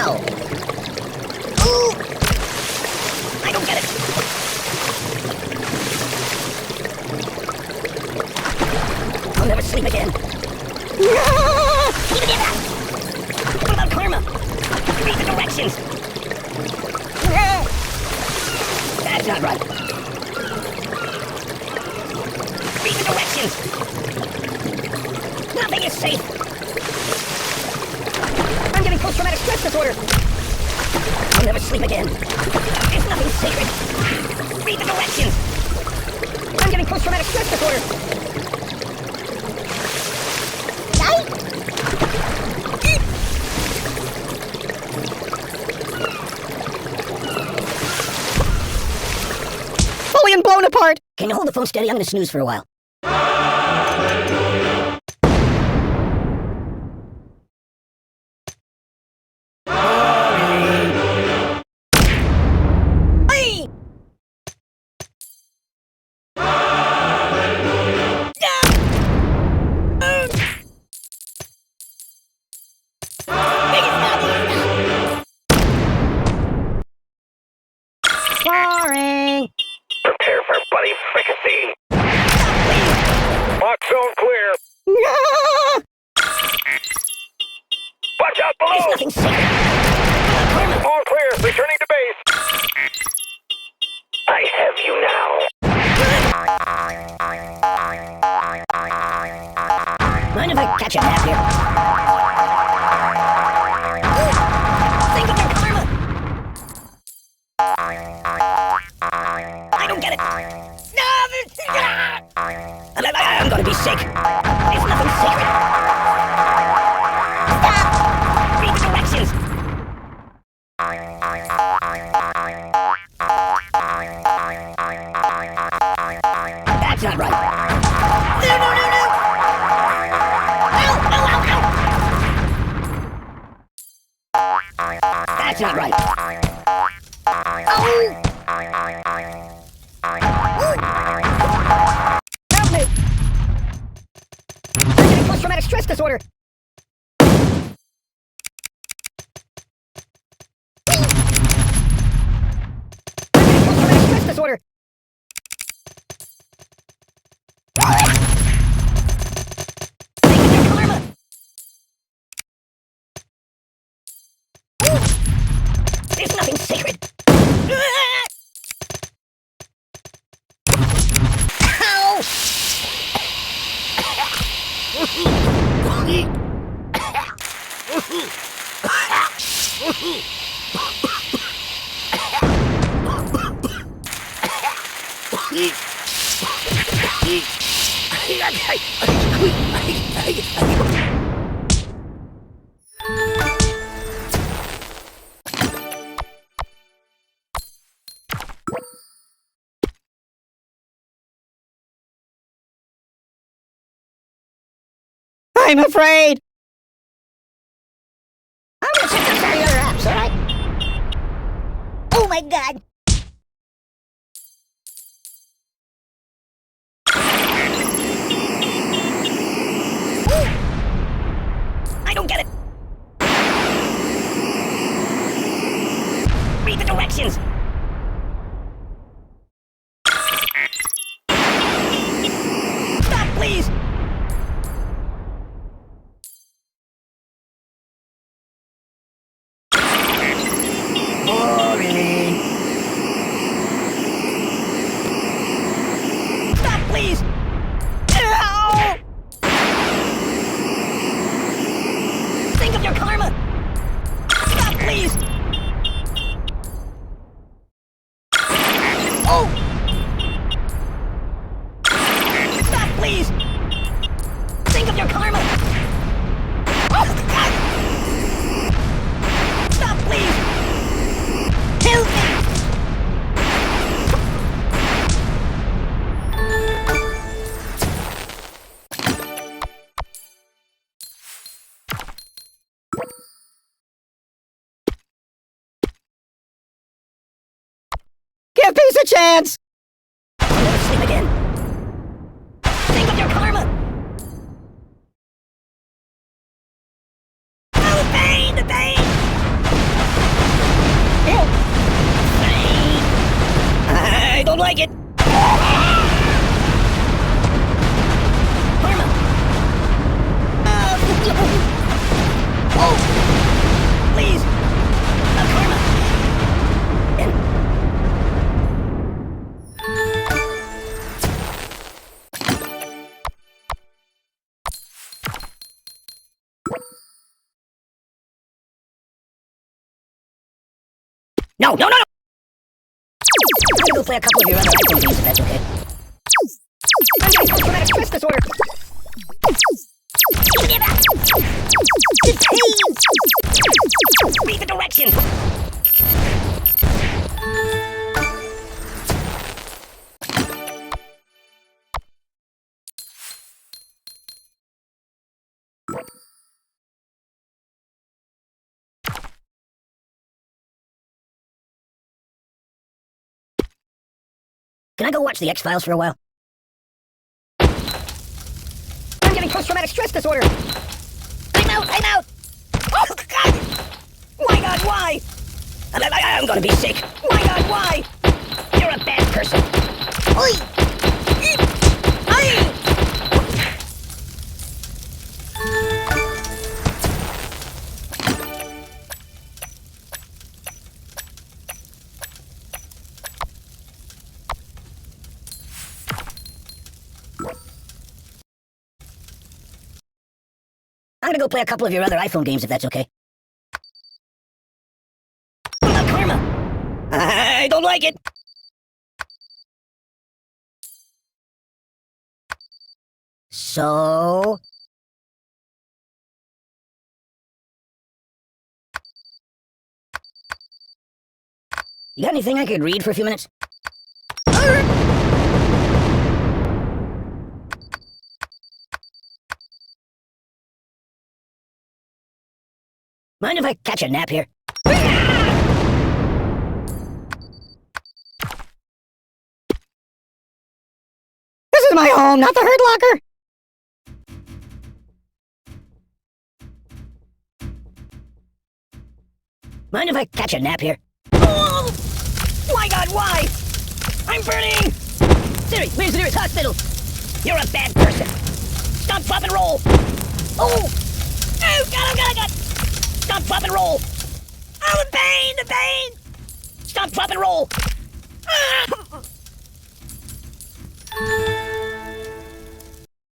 Ow! Ooh! I don't get it! I'll never sleep again. What about karma? Read the directions! That's not right. Read the directions! Nothing is safe! I'm getting post-traumatic stress disorder! I'll never sleep again. There's nothing sacred! Read the directions! I'm getting post-traumatic stress disorder! Fully and blown apart! Can you hold the phone steady? I'm gonna snooze for a while. Hey! Boring! Prepare for bloody fricassee! Mark zone clear! Watch out below! There's nothing sacred! All clear! Returning to base! I have you now! Mind if I catch a nap here? Think of your karma! I don't get it! No! I'm gonna be sick! There's nothing sacred! Stop! Read the directions! That's not right! No! That's not right! Help me! I'm getting post-traumatic stress disorder! Post-traumatic stress disorder! Think of your karma! There's nothing sacred! Ow! I'm afraid! I'm gonna check out some of the other apps, alright? Oh my god! I don't get it! Read the directions! Stop, please! Boring! Stop, please! Ow! Think of your karma! Stop, please! Oh! Stop, please! Think of your karma! Oh, God! Stop, please! Help me! Give peace a chance! I'll never sleep again. Think of your karma! Oh, the pain! The pain! like it. Karma. Oh, please. Karma. And no, no, no, no! I'm gonna go play a couple of your other iPhone games if that's okay. I'm getting post-traumatic stress disorder. Give up! Detain! Read the directions! Can I go watch the X-Files for a while? I'm getting post-traumatic stress disorder! I'm out! I'm out! Oh, God! My God, why? I'm gonna be sick! My God, why? You're a bad person! Oi! Oi! I'm gonna go play a couple of your other iPhone games if that's okay. What about Karma? I don't like it. So... You got anything I could read for a few minutes? Mind if I catch a nap here? This is my home, not the Hurt Locker! Mind if I catch a nap here? Oh! My God, why? I'm burning! Siri, where's the nearest hospital? You're a bad person. Stop, drop, and roll! Oh! Oh, God! Stop, drop, and roll! Oh, the pain! Stop, drop, and roll! Ah!